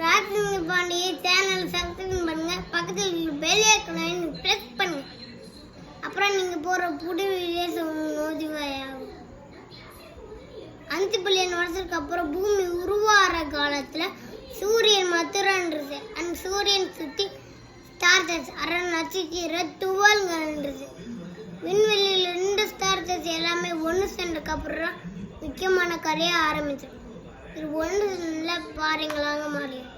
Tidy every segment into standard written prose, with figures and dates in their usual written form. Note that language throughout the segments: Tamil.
ராஜ்சிங் பாண்டி சேனல் சப்ஸ்கிரைப் பண்ணுங்க, பக்கத்தில் பெல் ஐகானை பிரஸ் பண்ணுங்க. அப்புறம் நீங்க போற புது வீடியோஸ் நோட்டிஃபை ஆகும். 5 பில்லியன் வருஷத்துக்கு அப்புறம் பூமி உருவாகிற காலத்துல சூரியன் மத்துறன்றது. அந்த சூரியன் சுத்தி ஸ்டார்ஸ் அரை நட்சத்திர துவல்கள்ன்றது. விண்வெளியில் 2 ஸ்டார்ஸ் எல்லாமே ஒன்று சேர்ந்ததுக்கு அப்புறம் முக்கியமான கரைய ஆரம்பிச்சிடும். இது ஒன்றுல பாறைங்களாக மாறிடும்.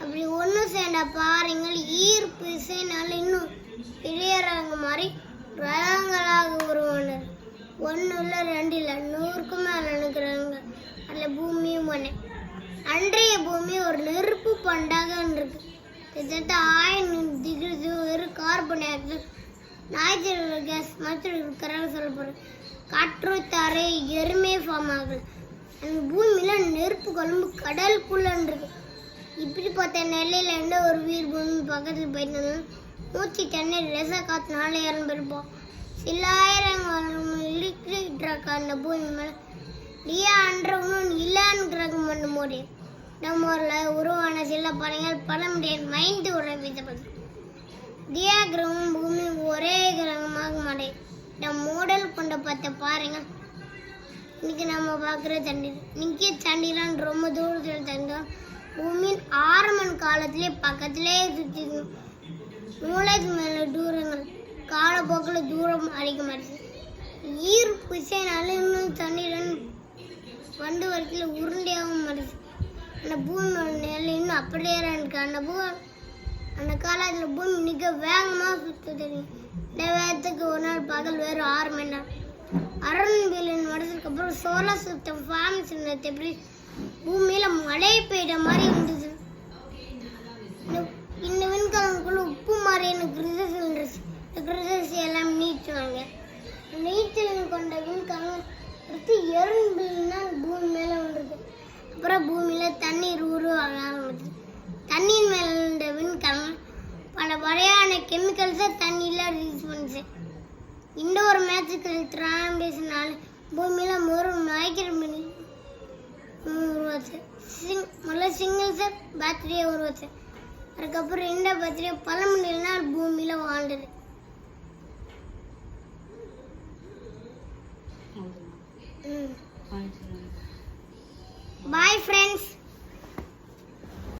அப்படி ஒன்று சேர்ந்த பாறைங்கள் ஈர்ப்பு விசைனால இன்னும் பெரியறாங்க மாறி கிரகங்களாக உருவானது. 1 இல்லை 2 இல்லை 100க்கும் மேலே நினைக்கிறாங்க. அதில் பூமியும் ஒன்று. அன்றைய பூமி ஒரு நெருப்பு பண்டாக இருக்கு. கிட்டத்தட்ட 1000 டிகிரி வெறும் carbon di oxide nitrogen gas மற்றும் இருக்கிறாங்க சொல்லப்படுறது. காற்று தரை எருமே ஃபார்ம் ஆகுது. அந்த பூமியில நெருப்பு குழம்பு கடலுக்குள்ள இருக்கு. இப்படி பார்த்த நிலையில இருந்து ஒரு உயிர் பூமி பக்கத்தில் போயிட்டு மூச்சு தண்ணீர் ரச காத்துனால இறந்துருப்போம். சில ஆயிரங்கள் இழுக்கிட்டு அந்த பூமி மேல டியான்றவனும் இல்லான்னு கிரகம் பண்ண முடியும். நம்ம ஊர்ல உருவான சில படங்கள் பல முடியாது மைண்ட் உறவித்தப்படும். தியா கிரகமும் பூமி ஒரே கிரகமாக மாட்டேன். நம் மூடல் கொண்ட பார்த்த பாருங்க. இன்னைக்கு நம்ம பார்க்குற தண்ணீர் இன்னைக்கு தண்ணீரான் ரொம்ப தூரத்தில் தந்தோம். பூமியின் ஆரம்ப காலத்திலே பக்கத்திலே சுற்றிக்கணும். மூளைக்கு மேல தூரங்கள் காலப்போக்கில் தூரம் அதிகமாகிடுச்சு. ஈர்ப்பு விசைனால இன்னும் தண்ணீரன் வண்டு வரைக்கும் உருண்டையாகவும் மாறிடுச்சு. அந்த பூமியோட நிலை இன்னும் அப்படியே இருக்கு. அந்த காலத்தில் பூமி மிக வேகமாக சுற்ற தெரியும். இந்த வேகத்துக்கு ஒரு நாள் பகல் வேறு 6 மணி நேரம். 6 பில்லியன் வருஷத்துக்கு அப்புறம் சோலார் சிஸ்டம் ஃபார்ம் சின்னத்தை எப்படி பூமியில மழை பெய்த மாதிரி இருந்துச்சு. இந்த விண்கலங்களுக்குள்ள உப்பு மாதிரியான கிரசஸ் எல்லாம் நீச்சுவாங்க. நீச்சல் கொண்ட விண்கலம் அடுத்து 2 பில்லியன் நாள் பூமி மேல வந்துருக்கு. அப்புறம் பூமியில தண்ணீர் உருவாக ஆரம்பிச்சு. தண்ணீர் மேல இருந்த விண்கலம் பல வகையான கெமிக்கல்ஸை தண்ணியில ரிலீஸ் பண்ணுச்சு. இந்த ஒரு மேஜிக்கல் டிரான்ஸ்மிஷனால பூமியில ஒரு மைக்ரோமினி உருவாச்சு. முதல்ல சிங்கிள் செட் பேட்டரியை உருவாச்சு. அதுக்கப்புறம் இந்த பேட்டரியை பல மணி நாள் பூமியில வாழ்ந்தது. Bye friends.